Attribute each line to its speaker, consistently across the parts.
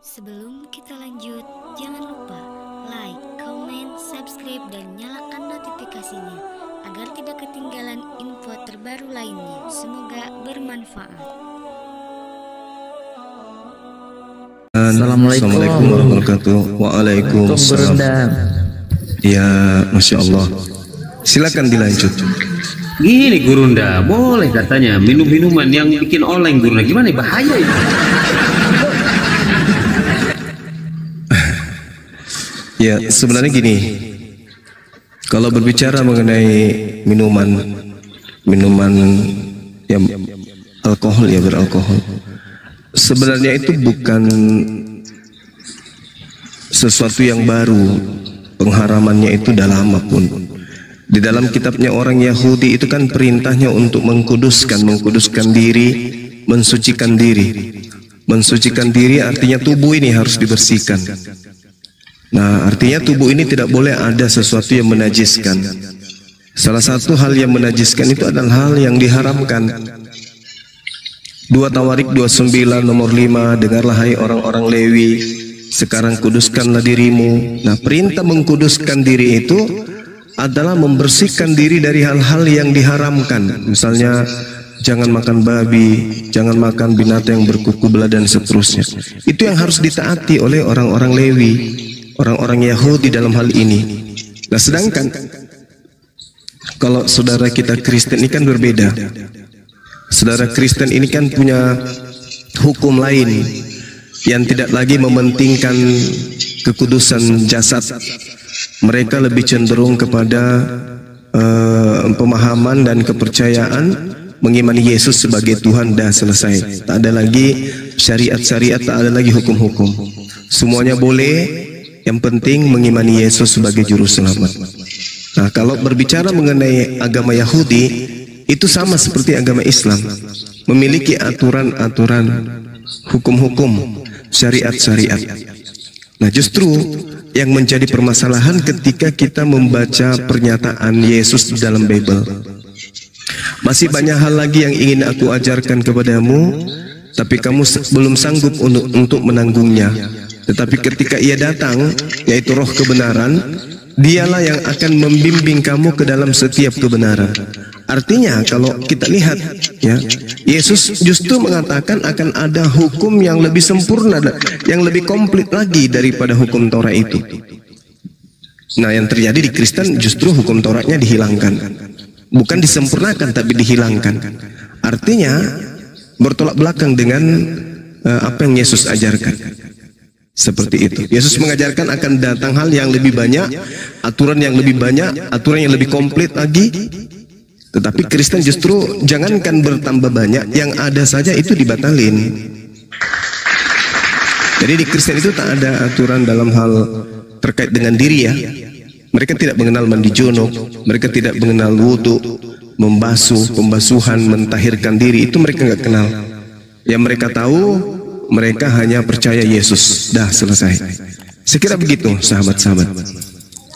Speaker 1: Sebelum kita lanjut, jangan lupa like, comment, subscribe, dan nyalakan notifikasinya agar tidak ketinggalan info terbaru lainnya. Semoga bermanfaat.
Speaker 2: Assalamualaikum warahmatullahi wabarakatuh. Waalaikumsalam. Ya, Masya Allah. Silakan dilanjut.
Speaker 3: Gini Gurunda, boleh katanya minum-minuman yang bikin oleng Gurunda. Gimana, bahaya itu?
Speaker 2: Ya, sebenarnya gini. Kalau berbicara mengenai minuman yang alkohol, ya beralkohol, sebenarnya itu bukan sesuatu yang baru. Pengharamannya itu dah lama pun. Di dalam kitabnya orang Yahudi itu kan perintahnya untuk mengkuduskan diri, mensucikan diri. Mensucikan diri artinya tubuh ini harus dibersihkan. Nah, artinya tubuh ini tidak boleh ada sesuatu yang menajiskan. Salah satu hal yang menajiskan itu adalah hal yang diharamkan. 2 Tawarik 29 nomor 5, dengarlah hai orang-orang Lewi, sekarang kuduskanlah dirimu. Nah, perintah mengkuduskan diri itu adalah membersihkan diri dari hal-hal yang diharamkan. Misalnya jangan makan babi, jangan makan binatang yang berkuku belah dan seterusnya. Itu yang harus ditaati oleh orang-orang Lewi, orang-orang Yahudi dalam hal ini. Nah, sedangkan kalau saudara kita Kristen ini kan berbeda. Saudara Kristen ini kan punya hukum lain yang tidak lagi mementingkan kekudusan jasad. Mereka lebih cenderung kepada pemahaman dan kepercayaan mengimani Yesus sebagai Tuhan, dah selesai. Tak ada lagi syariat-syariat, tak ada lagi hukum-hukum. Semuanya boleh, yang penting mengimani Yesus sebagai juru selamat. Nah, kalau berbicara mengenai agama Yahudi, itu sama seperti agama Islam, memiliki aturan-aturan, hukum-hukum, syariat-syariat. Nah, justru yang menjadi permasalahan ketika kita membaca pernyataan Yesus di dalam Bible. Masih banyak hal lagi yang ingin aku ajarkan kepadamu, tapi kamu belum sanggup untuk menanggungnya. Tetapi ketika ia datang, yaitu roh kebenaran, dialah yang akan membimbing kamu ke dalam setiap kebenaran. Artinya kalau kita lihat, ya, Yesus justru mengatakan akan ada hukum yang lebih sempurna, yang lebih komplit lagi daripada hukum Taurat itu. Nah, yang terjadi di Kristen justru hukum Tauratnya dihilangkan, bukan disempurnakan tapi dihilangkan. Artinya bertolak belakang dengan apa yang Yesus ajarkan. Seperti itu. Yesus mengajarkan akan datang hal yang lebih banyak, aturan yang lebih banyak, aturan yang lebih komplit lagi. Tetapi Kristen justru jangankan bertambah banyak, yang ada saja itu dibatalin. Jadi di Kristen itu tak ada aturan dalam hal terkait dengan diri, ya. Mereka tidak mengenal mandi junub, mereka tidak mengenal wudu, membasuh, pembasuhan, mentahirkan diri, itu mereka nggak kenal. Yang mereka tahu, mereka hanya percaya Yesus, dah selesai. Sekira begitu, sahabat-sahabat.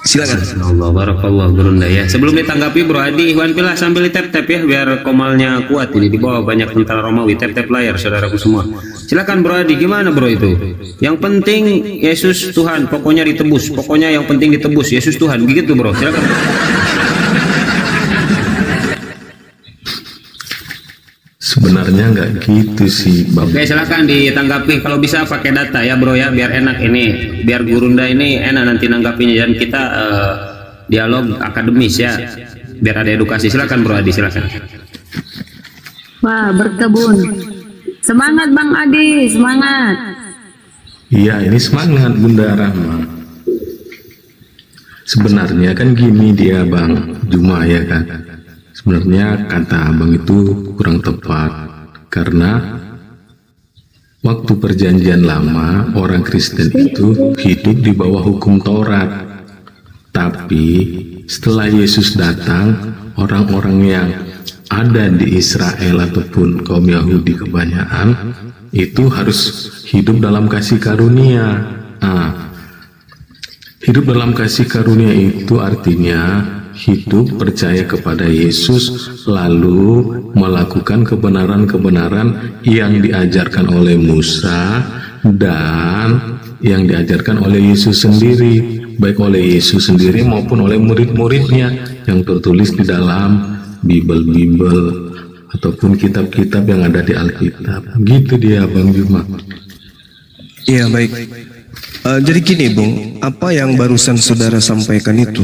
Speaker 2: Silakan.
Speaker 3: Allah barakallah Gurunda ya. Sebelum ditanggapi Bro Adi, Iwan Pilah sambil tap-tap ya biar komalnya kuat. Ini di bawah banyak tentara Romawi, tap-tap layar saudaraku semua. Silakan Bro Adi, gimana Bro itu? Yang penting Yesus Tuhan, pokoknya ditebus. Pokoknya yang penting ditebus, Yesus Tuhan. Begitu Bro, silakan.
Speaker 4: Sebenarnya nggak gitu sih Bang.
Speaker 3: Oke, silakan ditanggapi, kalau bisa pakai data ya Bro ya, biar enak ini, biar Gurunda ini enak nanti nanggapinya, dan kita dialog akademis ya, biar ada edukasi. Silakan Bro Adi, silakan.
Speaker 5: Wah, berkebun. Semangat Bang Adi, semangat.
Speaker 4: Iya, ini semangat Bunda Rahma. Sebenarnya kan gini dia Bang Juma, ya kan. Sebenarnya kata abang itu kurang tepat, karena waktu perjanjian lama orang Kristen itu hidup di bawah hukum Taurat. Tapi setelah Yesus datang, orang-orang yang ada di Israel ataupun kaum Yahudi kebanyakan itu harus hidup dalam kasih karunia. Hidup dalam kasih karunia itu artinya hidup percaya kepada Yesus, lalu melakukan kebenaran-kebenaran yang diajarkan oleh Musa dan yang diajarkan oleh Yesus sendiri, baik oleh Yesus sendiri maupun oleh murid-muridnya yang tertulis di dalam Bible ataupun kitab-kitab yang ada di Alkitab. Gitu dia Bang Juma.
Speaker 2: Iya baik. Jadi gini Bung, apa yang barusan saudara sampaikan itu,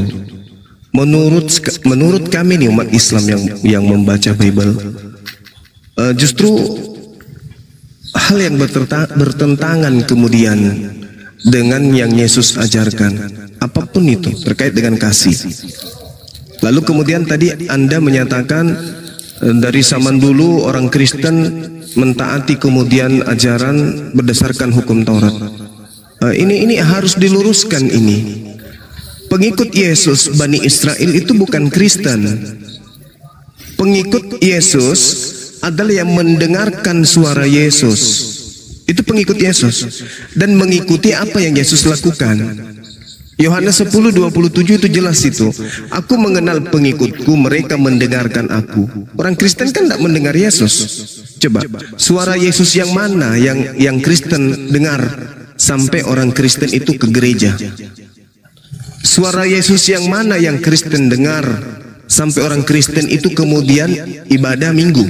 Speaker 2: menurut kami nih umat Islam yang membaca Bible, justru hal yang bertentangan kemudian dengan yang Yesus ajarkan, apapun itu terkait dengan kasih. Lalu kemudian tadi Anda menyatakan dari zaman dulu orang Kristen mentaati kemudian ajaran berdasarkan hukum Taurat. Ini harus diluruskan ini. Pengikut Yesus Bani Israel itu bukan Kristen. Pengikut Yesus adalah yang mendengarkan suara Yesus. Itu pengikut Yesus dan mengikuti apa yang Yesus lakukan. Yohanes 10:27 itu jelas itu. Aku mengenal pengikutku, mereka mendengarkan aku. Orang Kristen kan tidak mendengar Yesus. Coba, suara Yesus yang mana yang Kristen dengar sampai orang Kristen itu ke gereja? Suara Yesus yang mana yang Kristen dengar sampai orang Kristen itu kemudian ibadah minggu?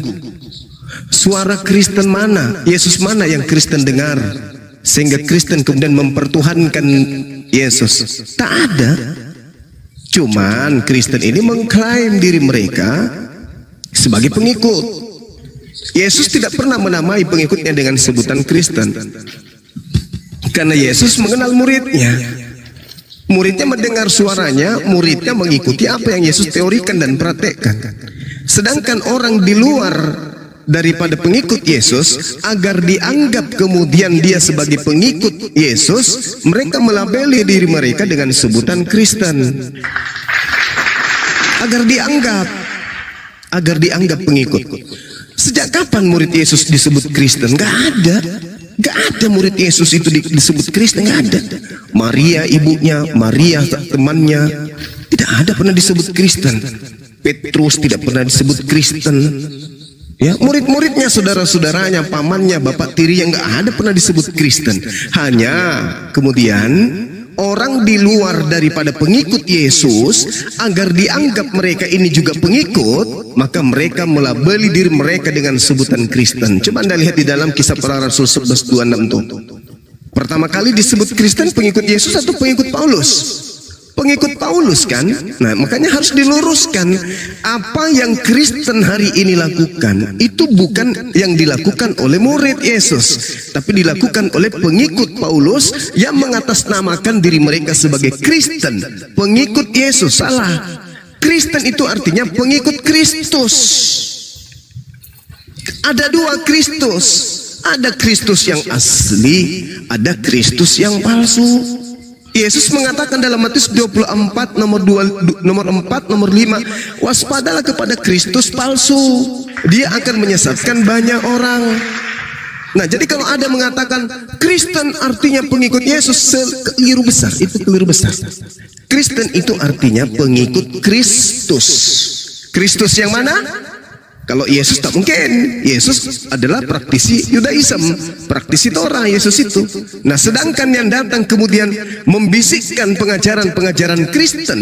Speaker 2: Suara Kristen mana, Yesus mana yang Kristen dengar sehingga Kristen kemudian mempertuhankan Yesus? Tak ada. Cuman Kristen ini mengklaim diri mereka sebagai pengikut. Yesus tidak pernah menamai pengikutnya dengan sebutan Kristen, karena Yesus mengenal muridnya. Muridnya mendengar suaranya, muridnya mengikuti apa yang Yesus teorikan dan praktekkan. Sedangkan orang di luar daripada pengikut Yesus, agar dianggap kemudian dia sebagai pengikut Yesus, mereka melabeli diri mereka dengan sebutan Kristen. Agar dianggap pengikut. Sejak kapan murid Yesus disebut Kristen? Gak ada murid Yesus itu disebut Kristen, gak ada. Maria ibunya, Maria temannya, tidak ada pernah disebut Kristen. Petrus tidak pernah disebut Kristen. Ya, murid-muridnya, saudara-saudaranya, pamannya, bapak tirinya, nggak ada pernah disebut Kristen. Hanya kemudian orang di luar daripada pengikut Yesus, agar dianggap mereka ini juga pengikut, maka mereka melabeli diri mereka dengan sebutan Kristen. Coba Anda lihat di dalam Kisah Para Rasul 11:26 tuh. Pertama kali disebut Kristen pengikut Yesus atau pengikut Paulus? Pengikut Paulus kan? Nah, makanya harus diluruskan. Apa yang Kristen hari ini lakukan itu bukan yang dilakukan oleh murid Yesus, tapi dilakukan oleh pengikut Paulus yang mengatasnamakan diri mereka sebagai Kristen. Pengikut Yesus, salah. Kristen itu artinya pengikut Kristus. Ada dua Kristus. Ada Kristus yang asli, ada Kristus yang palsu. Yesus mengatakan dalam Matius 24 nomor 4 nomor 5, waspadalah kepada Kristus palsu, dia akan menyesatkan banyak orang. Nah, jadi kalau ada mengatakan Kristen artinya pengikut Yesus, keliru besar. Itu keliru besar. Kristen itu artinya pengikut Kristus. Kristus yang mana? Kalau Yesus tak mungkin. Yesus adalah praktisi Yudaism, praktisi Torah Yesus itu. Nah, sedangkan yang datang kemudian membisikkan pengajaran-pengajaran Kristen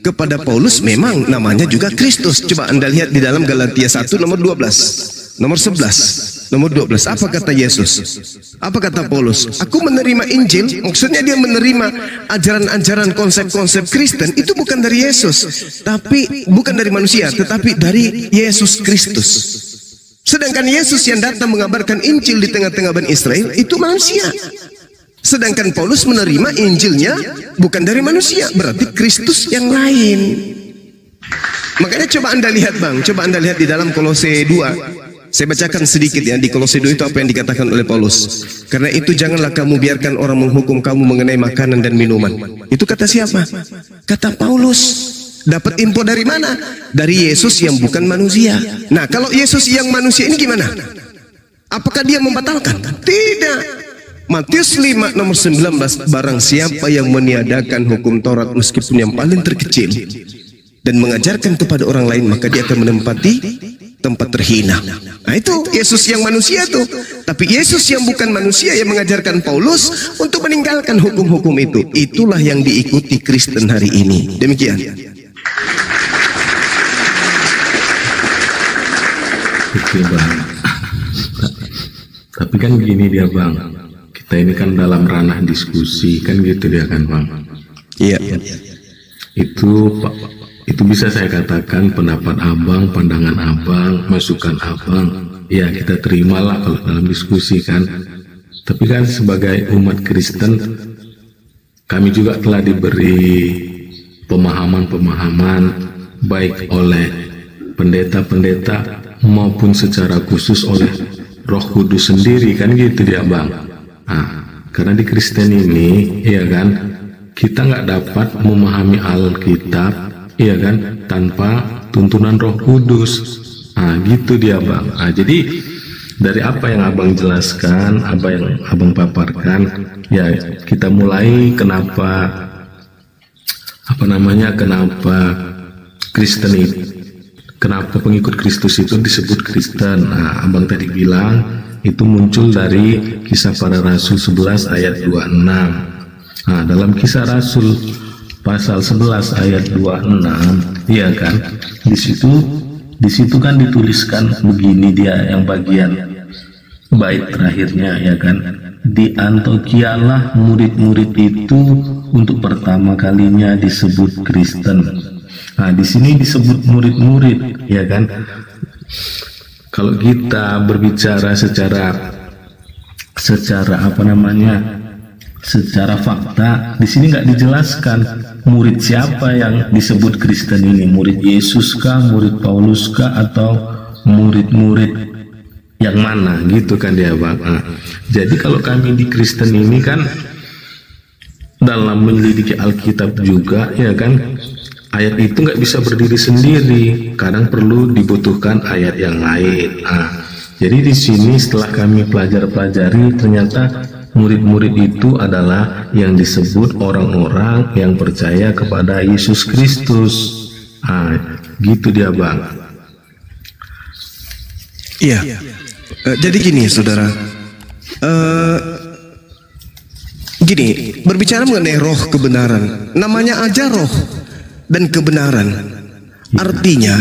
Speaker 2: kepada Paulus memang namanya juga Kristus. Coba Anda lihat di dalam Galatia 1 nomor 12, nomor 11, nomor 12. Apa kata Yesus? Apa kata Paulus? Aku menerima Injil, maksudnya dia menerima ajaran-ajaran konsep-konsep Kristen itu bukan dari Yesus, tapi bukan dari manusia, tetapi dari Yesus Kristus. Sedangkan Yesus yang datang mengabarkan Injil di tengah-tengah Bani Israel itu manusia. Sedangkan Paulus menerima Injilnya bukan dari manusia, berarti Kristus yang lain. Makanya coba Anda lihat Bang, coba Anda lihat di dalam Kolose 2. Saya bacakan sedikit ya, di Kolose 2 itu apa yang dikatakan oleh Paulus. Karena itu janganlah kamu biarkan orang menghukum kamu mengenai makanan dan minuman. Itu kata siapa? Kata Paulus. Dapat info dari mana? Dari Yesus yang bukan manusia. Nah, kalau Yesus yang manusia ini gimana? Apakah dia membatalkan? Tidak. Matius 5 nomor 19, barang siapa yang meniadakan hukum Taurat meskipun yang paling terkecil dan mengajarkan kepada orang lain, maka dia akan menempati tempat terhina. Nah itu Yesus yang manusia tuh. Tapi Yesus yang bukan manusia yang mengajarkan Paulus untuk meninggalkan hukum-hukum itu. Itulah yang diikuti Kristen hari ini. Demikian.
Speaker 4: Oke Bang. Tapi kan gini dia Bang, kita ini kan dalam ranah diskusi kan gitu dia kan Bang.
Speaker 2: Iya.
Speaker 4: Itu bisa saya katakan pendapat abang, pandangan abang, masukan abang. Ya kita terimalah kalau dalam diskusi kan. Tapi kan sebagai umat Kristen, kami juga telah diberi pemahaman-pemahaman baik oleh pendeta-pendeta maupun secara khusus oleh Roh Kudus sendiri kan gitu dia Bang. Nah, karena di Kristen ini, ya kan, kita nggak dapat memahami Alkitab, ya kan, tanpa tuntunan Roh Kudus. Nah, gitu dia Bang. Nah, jadi dari apa yang abang jelaskan, apa yang abang paparkan, ya kita mulai kenapa Kristen itu, kenapa pengikut Kristus itu disebut Kristen. Nah, abang tadi bilang itu muncul dari Kisah Para Rasul 11 ayat 26. Nah, dalam Kisah Rasul pasal 11 ayat 26, ya kan, di situ kan dituliskan begini dia yang bagian bait terakhirnya, ya kan, di Antiochialah murid-murid itu untuk pertama kalinya disebut Kristen. Nah, di sini disebut murid-murid, ya kan. Kalau kita berbicara secara fakta, di sini nggak dijelaskan murid siapa yang disebut Kristen ini, murid Yesus kah, murid Paulus kah, atau murid-murid yang mana gitu kan dia Bang. Nah, jadi kalau kami di Kristen ini kan dalam menyelidiki Alkitab juga, ya kan, ayat itu nggak bisa berdiri sendiri, kadang perlu dibutuhkan ayat yang lain. Nah, jadi di sini setelah kami pelajari ternyata murid-murid itu adalah yang disebut orang-orang yang percaya kepada Yesus Kristus. Nah, gitu dia Bang.
Speaker 2: Iya. Jadi gini saudara, gini, berbicara mengenai roh kebenaran, namanya aja roh dan kebenaran. Artinya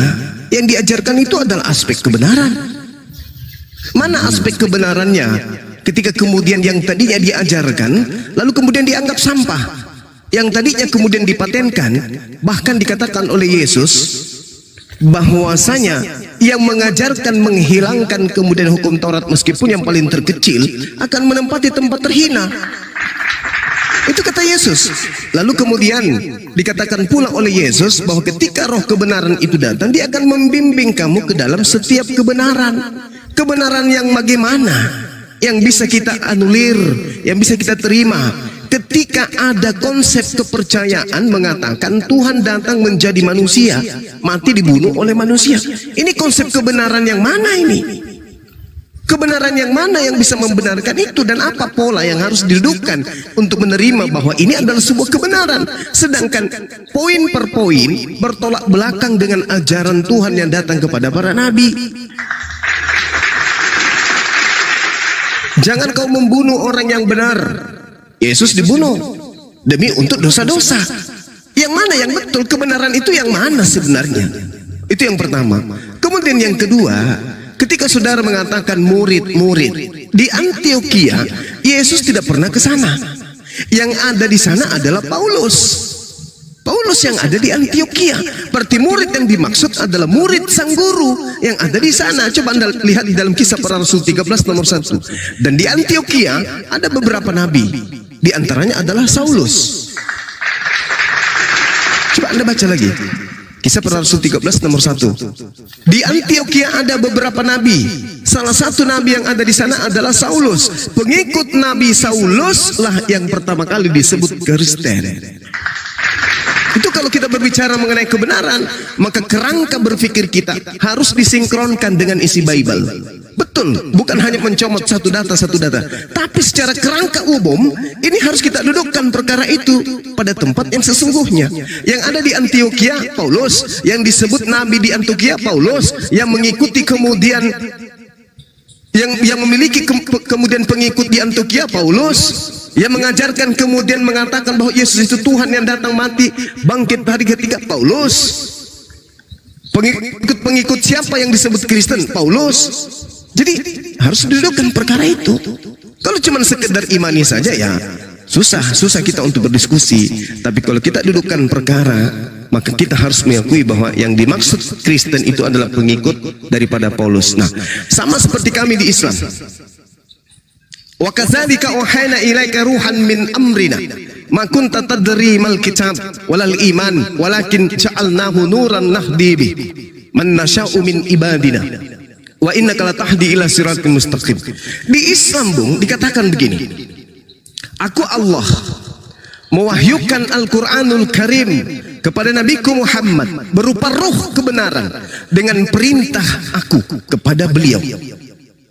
Speaker 2: yang diajarkan itu adalah aspek kebenaran. Mana aspek kebenarannya ketika kemudian yang tadinya diajarkan lalu kemudian dianggap sampah, yang tadinya kemudian dipatenkan, bahkan dikatakan oleh Yesus bahwasanya yang mengajarkan menghilangkan kemudian hukum Taurat meskipun yang paling terkecil akan menempati tempat terhina. Itu kata Yesus. Lalu kemudian dikatakan pula oleh Yesus bahwa ketika roh kebenaran itu datang, dia akan membimbing kamu ke dalam setiap kebenaran. Kebenaran yang bagaimana? Yang bisa kita anulir, yang bisa kita terima ketika ada konsep kepercayaan mengatakan Tuhan datang menjadi manusia, mati dibunuh oleh manusia. Ini konsep kebenaran yang mana ini? Kebenaran yang mana yang bisa membenarkan itu, dan apa pola yang harus didudukkan untuk menerima bahwa ini adalah sebuah kebenaran, sedangkan poin per poin bertolak belakang dengan ajaran Tuhan yang datang kepada para nabi. Jangan kau membunuh orang yang benar. Yesus dibunuh demi untuk dosa-dosa. Yang mana yang betul? Kebenaran itu yang mana sebenarnya? Itu yang pertama. Kemudian yang kedua, ketika saudara mengatakan murid-murid di Antioquia, Yesus tidak pernah ke sana. Yang ada di sana adalah Paulus. Paulus yang ada di Antioquia. Berarti murid yang dimaksud adalah murid sang guru yang ada di sana. Coba Anda lihat di dalam Kisah Para Rasul 13 nomor 1. Dan di Antioquia ada beberapa nabi. Di antaranya adalah Saulus. Coba Anda baca lagi. Kisah Para Rasul 13 nomor 1. Di Antioquia ada beberapa nabi. Salah satu nabi yang ada di sana adalah Saulus. Pengikut Nabi Saulus lah yang pertama kali disebut Kristen. Itu kalau kita berbicara mengenai kebenaran, maka kerangka berpikir kita harus disinkronkan dengan isi Bible. Betul. Betul, bukan hanya mencomot satu data, tapi secara kerangka umum ini harus kita dudukkan perkara itu pada tempat yang sesungguhnya. Yang ada di Antioquia Paulus, yang disebut nabi di Antioquia Paulus, yang mengikuti kemudian yang memiliki kemudian pengikut di Antioquia Paulus, yang mengajarkan kemudian mengatakan bahwa Yesus itu Tuhan yang datang mati bangkit hari ketiga Paulus. Pengikut siapa yang disebut Kristen? Paulus. Jadi harus didudukkan perkara itu. Kalau cuma sekedar imani saja ya susah kita untuk berdiskusi. Tapi kalau kita dudukkan perkara, maka kita harus mengakui bahwa yang dimaksud Kristen itu adalah pengikut daripada Paulus. Nah, sama seperti kami di Islam. Wa kadzalika uhayna ilaika ruhan min amrina ma kunta tadri mal kitab walal iman walakin ja'alnahu nuran nahdi bi man nasya'u min ibadina wa innaka latahdi ila siratal mustaqim. Di Islam, Bung, dikatakan begini. Aku Allah mewahyukan Al-Qur'anul Karim kepada Nabiku Muhammad berupa ruh kebenaran dengan perintah aku kepada beliau.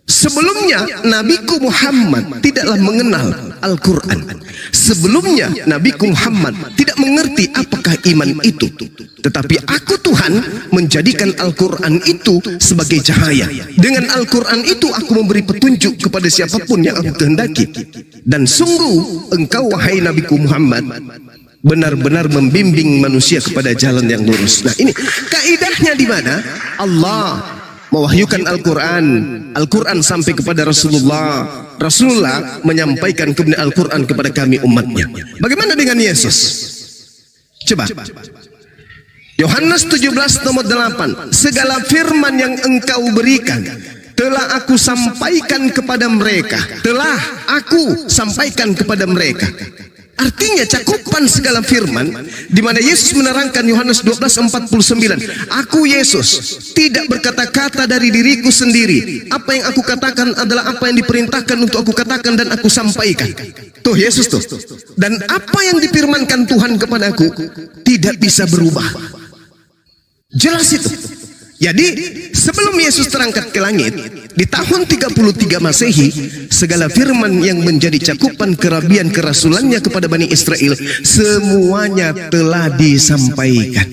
Speaker 2: Sebelumnya Nabiku Muhammad tidaklah mengenal Al-Quran. Sebelumnya Nabiku Muhammad tidak mengerti apakah iman itu. Tetapi aku Tuhan menjadikan Al-Quran itu sebagai cahaya. Dengan Al-Quran itu aku memberi petunjuk kepada siapapun yang aku kehendaki. Dan sungguh engkau wahai Nabiku Muhammad benar-benar membimbing manusia kepada jalan yang lurus. Nah, ini kaidahnya di mana? Allah mewahyukan Al-Quran sampai kepada Rasulullah. Rasulullah menyampaikan kebenaran Al-Quran kepada kami umatnya. Bagaimana dengan Yesus? Coba Yohanes 17 nomor 8. Segala firman yang engkau berikan telah aku sampaikan kepada mereka. Telah aku sampaikan kepada mereka. Artinya cakupan segala firman di mana Yesus menerangkan Yohanes 12:49, aku Yesus tidak berkata-kata dari diriku sendiri. Apa yang aku katakan adalah apa yang diperintahkan untuk aku katakan dan aku sampaikan. Tuh Yesus tuh. Dan apa yang difirmankan Tuhan kepadaku tidak bisa berubah. Jelas itu. Jadi sebelum Yesus terangkat ke langit di tahun 33 Masehi, segala firman yang menjadi cakupan kerabian kerasulannya kepada Bani Israel semuanya telah disampaikan.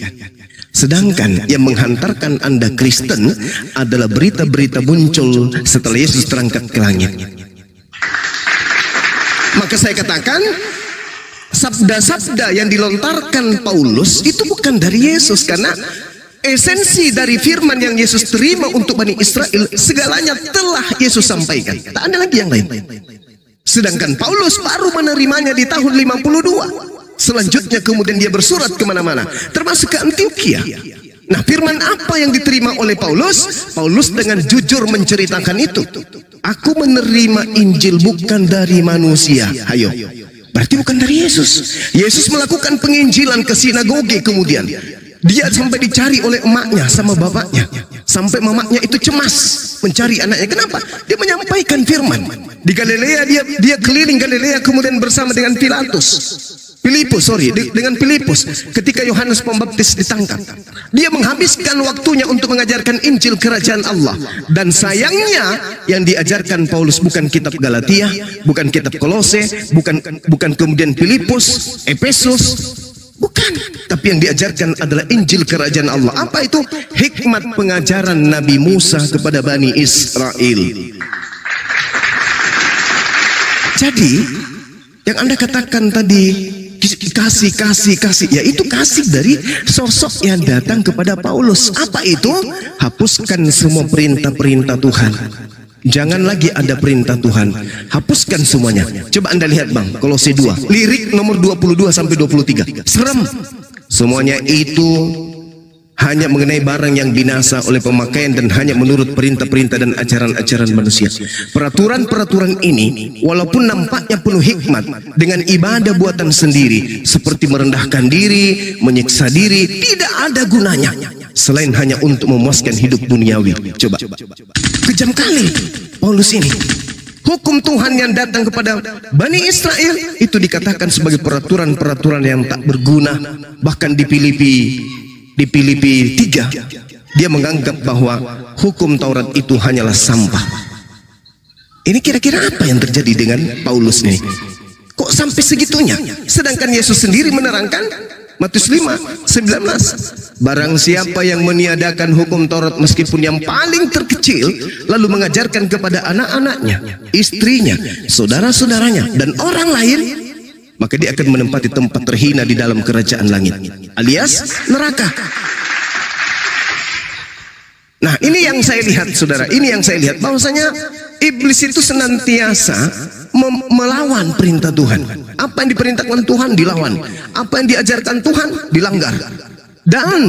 Speaker 2: Sedangkan yang menghantarkan Anda Kristen adalah berita-berita muncul setelah Yesus terangkat ke langit. Maka saya katakan sabda-sabda yang dilontarkan Paulus itu bukan dari Yesus, karena esensi dari firman yang Yesus terima untuk Bani Israel segalanya telah Yesus sampaikan. Tak ada lagi yang lain. Sedangkan Paulus baru menerimanya di tahun 52. Selanjutnya kemudian dia bersurat kemana-mana, termasuk ke Antioquia. Nah, firman apa yang diterima oleh Paulus? Paulus dengan jujur menceritakan itu. Aku menerima Injil bukan dari manusia. Ayo, berarti bukan dari Yesus. Yesus melakukan penginjilan ke sinagoge kemudian. Dia sampai dicari oleh emaknya sama bapaknya. Sampai mamaknya itu cemas mencari anaknya. Kenapa? Dia menyampaikan firman. Di Galilea dia keliling Galilea kemudian bersama dengan dengan Filipus ketika Yohanes Pembaptis ditangkap. Dia menghabiskan waktunya untuk mengajarkan Injil kerajaan Allah. Dan sayangnya yang diajarkan Paulus bukan kitab Galatia, bukan kitab Kolose, bukan kemudian Filipus, Efesus. Bukan, tapi yang diajarkan adalah Injil kerajaan Allah. Apa itu? Hikmat pengajaran Nabi Musa kepada Bani Israel. Jadi, yang Anda katakan tadi kasih, ya itu kasih dari sosok yang datang kepada Paulus. Apa itu? Hapuskan semua perintah-perintah Tuhan. Jangan lagi ada perintah Tuhan. Hapuskan semuanya. Coba Anda lihat, Bang, Kolose 2, lirik nomor 22 sampai 23. Serem. Semuanya itu hanya mengenai barang yang binasa oleh pemakaian dan hanya menurut perintah-perintah dan ajaran-ajaran manusia. Peraturan-peraturan ini walaupun nampaknya penuh hikmat, dengan ibadah buatan sendiri seperti merendahkan diri, menyiksa diri, tidak ada gunanya selain hanya untuk memuaskan hidup duniawi. Coba. Kejam kali Paulus ini. Hukum Tuhan yang datang kepada Bani Israel itu dikatakan sebagai peraturan-peraturan yang tak berguna. Bahkan di Filipi 3 dia menganggap bahwa hukum Taurat itu hanyalah sampah. Ini kira-kira apa yang terjadi dengan Paulus ini? Kok sampai segitunya? Sedangkan Yesus sendiri menerangkan Matius 5:19, barang siapa yang meniadakan hukum Taurat meskipun yang paling terkecil, lalu mengajarkan kepada anak-anaknya, istrinya, saudara-saudaranya, dan orang lain, maka dia akan menempati tempat terhina di dalam kerajaan langit, alias neraka. Nah, ini yang saya lihat, saudara. Ini yang saya lihat, bahwasanya iblis itu senantiasa melawan perintah Tuhan. Apa yang diperintahkan Tuhan dilawan, apa yang diajarkan Tuhan dilanggar. Dan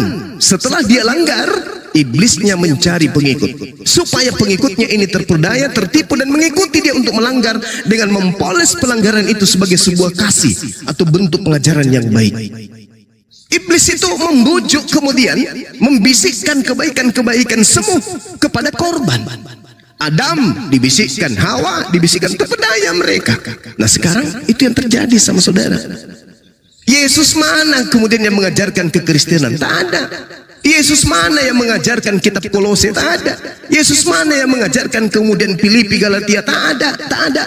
Speaker 2: setelah dia langgar, iblisnya mencari pengikut supaya pengikutnya ini terperdaya, tertipu, dan mengikuti dia untuk melanggar dengan mempoles pelanggaran itu sebagai sebuah kasih atau bentuk pengajaran yang baik. Iblis itu membujuk, kemudian membisikkan kebaikan-kebaikan semu kepada korban. Adam dibisikkan, Hawa dibisikkan, terpedaya mereka. Nah, sekarang itu yang terjadi sama saudara. Yesus mana kemudian yang mengajarkan kekristenan? Tak ada. Yesus mana yang mengajarkan kitab Kolose? Tak ada. Yesus mana yang mengajarkan kemudian Filipi, Galatia? Tak ada. Tak ada.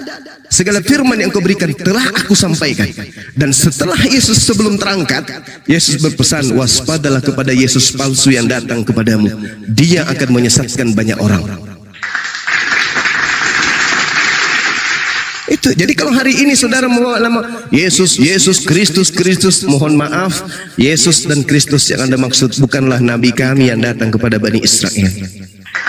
Speaker 2: Segala firman yang kau berikan telah aku sampaikan. Dan setelah Yesus sebelum terangkat, Yesus berpesan, waspadalah kepada Yesus palsu yang datang kepadamu. Dia akan menyesatkan banyak orang. Itu. Jadi kalau hari ini saudara membawa nama Yesus, Yesus, Kristus, Kristus, mohon maaf, Yesus dan Kristus yang Anda maksud bukanlah Nabi kami yang datang kepada Bani Israel,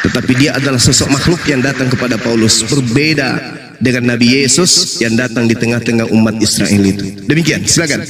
Speaker 2: tetapi dia adalah sosok makhluk yang datang kepada Paulus, berbeda dengan Nabi Yesus yang datang di tengah-tengah umat Israel itu. Demikian, silakan.